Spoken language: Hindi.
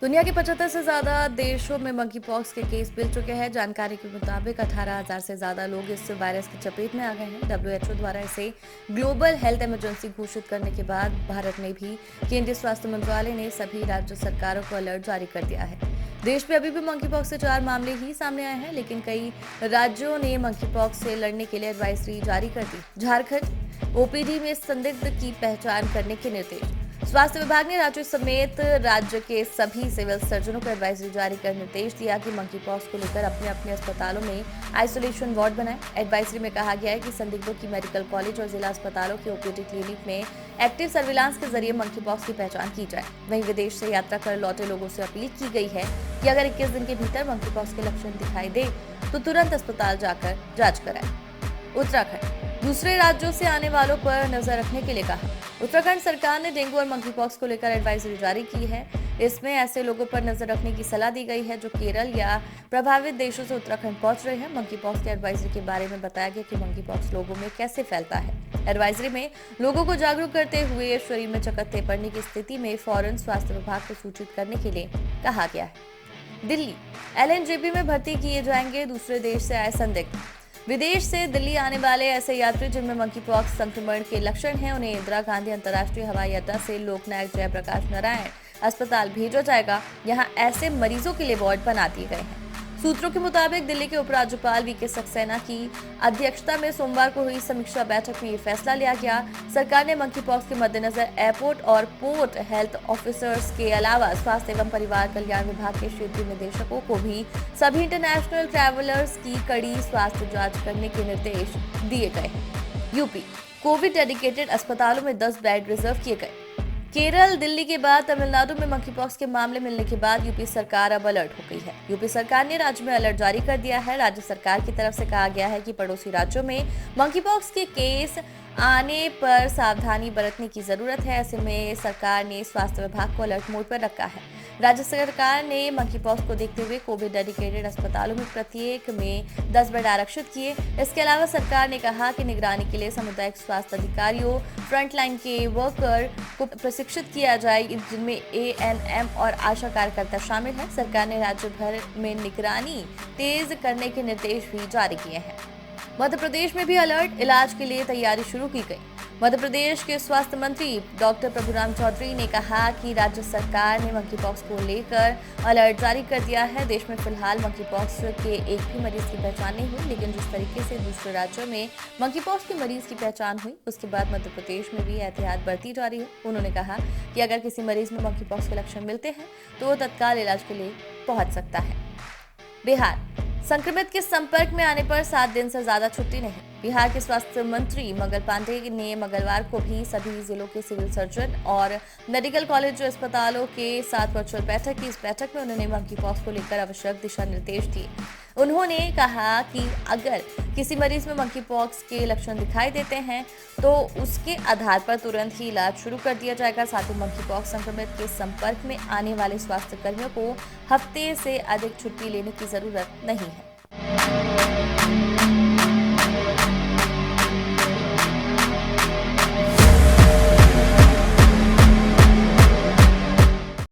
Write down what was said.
दुनिया के 75 से ज्यादा देशों में मंकी पॉक्स के केस मिल चुके हैं। जानकारी के मुताबिक 18,000 से ज्यादा लोग इस वायरस की चपेट में आ गए हैं। डब्ल्यूएचओ द्वारा इसे ग्लोबल हेल्थ इमरजेंसी घोषित करने के बाद भारत में भी केंद्रीय स्वास्थ्य मंत्रालय ने सभी राज्य सरकारों को अलर्ट जारी कर दिया है। देश में अभी भी मंकी पॉक्स के 4 मामले ही सामने आए हैं, लेकिन कई राज्यों ने मंकी पॉक्स से लड़ने के लिए एडवाइजरी जारी कर दी। झारखंड ओपीडी में संदिग्ध की पहचान करने के निर्देश। स्वास्थ्य विभाग ने राज्य समेत राज्य के सभी सिविल सर्जनों को एडवाइजरी जारी कर निर्देश दिया कि मंकी पॉक्स को लेकर अपने अपने अस्पतालों में आइसोलेशन वार्ड बनाएं। एडवाइजरी में कहा गया है कि संदिग्धों की मेडिकल कॉलेज और जिला अस्पतालों के ओपीडी क्लिनिक में एक्टिव सर्विलांस के जरिए मंकी पॉक्स की पहचान की जाए। वहीं विदेश से यात्रा कर लौटे लोगों से अपील की गई है कि अगर 21 दिन के भीतर मंकी पॉक्स के लक्षण दिखाई दे तो तुरंत अस्पताल जाकर जांच कराएं। उत्तराखंड दूसरे राज्यों से आने वालों पर नजर रखने के लिए कहा। उत्तराखंड सरकार ने डेंगू और मंकी पॉक्स को लेकर एडवाइजरी जारी की है। इसमें ऐसे लोगों पर नजर रखने की सलाह दी गई है जो केरल या प्रभावित देशों से उत्तराखंड पहुंच रहे हैं। मंकी पॉक्स की एडवाइजरी के बारे में बताया गया कि मंकी पॉक्स लोगों में कैसे फैलता है। एडवाइजरी में लोगों को जागरूक करते हुए शरीर में चकत्ते पड़ने की स्थिति में फौरन स्वास्थ्य विभाग को सूचित करने के लिए कहा गया है। दिल्ली एलएनजेबी में भर्ती किए जाएंगे दूसरे देश से आए संदिग्ध। विदेश से दिल्ली आने वाले ऐसे यात्री जिनमें मंकी पॉक्स संक्रमण के लक्षण हैं, उन्हें इंदिरा गांधी अंतर्राष्ट्रीय हवाई अड्डा से लोकनायक जयप्रकाश नारायण अस्पताल भेजा जाएगा। यहां ऐसे मरीजों के लिए वार्ड बना दिए गए हैं। सूत्रों के मुताबिक दिल्ली के उपराज्यपाल वीके सक्सेना की अध्यक्षता में सोमवार को हुई समीक्षा बैठक में ये फैसला लिया गया। सरकार ने मंकी पॉक्स के मद्देनजर एयरपोर्ट और पोर्ट हेल्थ ऑफिसर्स के अलावा स्वास्थ्य एवं परिवार कल्याण विभाग के क्षेत्रीय निदेशकों को भी सभी इंटरनेशनल ट्रैवलर्स की कड़ी स्वास्थ्य जांच करने के निर्देश दिए गए हैं। यूपी कोविड डेडिकेटेड अस्पतालों में 10 बेड रिजर्व किए गए। केरल दिल्ली के बाद तमिलनाडु में मंकी पॉक्स के मामले मिलने के बाद यूपी सरकार अब अलर्ट हो गई है। यूपी सरकार ने राज्य में अलर्ट जारी कर दिया है। राज्य सरकार की तरफ से कहा गया है कि पड़ोसी राज्यों में मंकी पॉक्स के केस आने पर सावधानी बरतने की जरूरत है। ऐसे में सरकार ने स्वास्थ्य विभाग को अलर्ट मोड पर रखा है। राज्य सरकार ने मंकी पॉक्स को देखते हुए कोविड डेडिकेटेड अस्पतालों में प्रत्येक में 10 बेड आरक्षित किए। इसके अलावा सरकार ने कहा कि निगरानी के लिए सामुदायिक स्वास्थ्य अधिकारियों, फ्रंटलाइन के वर्कर को प्रशिक्षित किया जाए, जिनमें एएनएम और आशा कार्यकर्ता शामिल हैं। सरकार ने राज्य भर में निगरानी तेज करने के निर्देश भी जारी किए हैं। मध्य प्रदेश में भी अलर्ट, इलाज के लिए तैयारी शुरू की गई। मध्य प्रदेश के स्वास्थ्य मंत्री डॉक्टर प्रभुराम चौधरी ने कहा कि राज्य सरकार ने मंकी पॉक्स को लेकर अलर्ट जारी कर दिया है। देश में फिलहाल मंकी पॉक्स के एक भी मरीज की पहचान नहीं हुई, लेकिन जिस तरीके से दूसरे राज्यों में मंकी पॉक्स के मरीज की पहचान हुई, उसके बाद मध्य प्रदेश में भी एहतियात बरती जा रही है। उन्होंने कहा कि अगर किसी मरीज में मंकी पॉक्स के लक्षण मिलते हैं तो वो तत्काल इलाज के लिए पहुंच सकता है। बिहार संक्रमित के संपर्क में आने पर 7 दिन से ज्यादा छुट्टी नहीं। बिहार के स्वास्थ्य मंत्री मंगल पांडेय ने मंगलवार को भी सभी जिलों के सिविल सर्जन और मेडिकल कॉलेज अस्पतालों के साथ वर्चुअल बैठक की। इस बैठक में उन्होंने मंकी पॉक्स को लेकर आवश्यक दिशा निर्देश दिए। उन्होंने कहा कि अगर किसी मरीज में मंकी पॉक्स के लक्षण दिखाई देते हैं तो उसके आधार पर तुरंत ही इलाज शुरू कर दिया जाएगा। साथ ही मंकी पॉक्स संक्रमित के संपर्क में आने वाले स्वास्थ्य कर्मियों को हफ्ते से अधिक छुट्टी लेने की जरूरत नहीं है।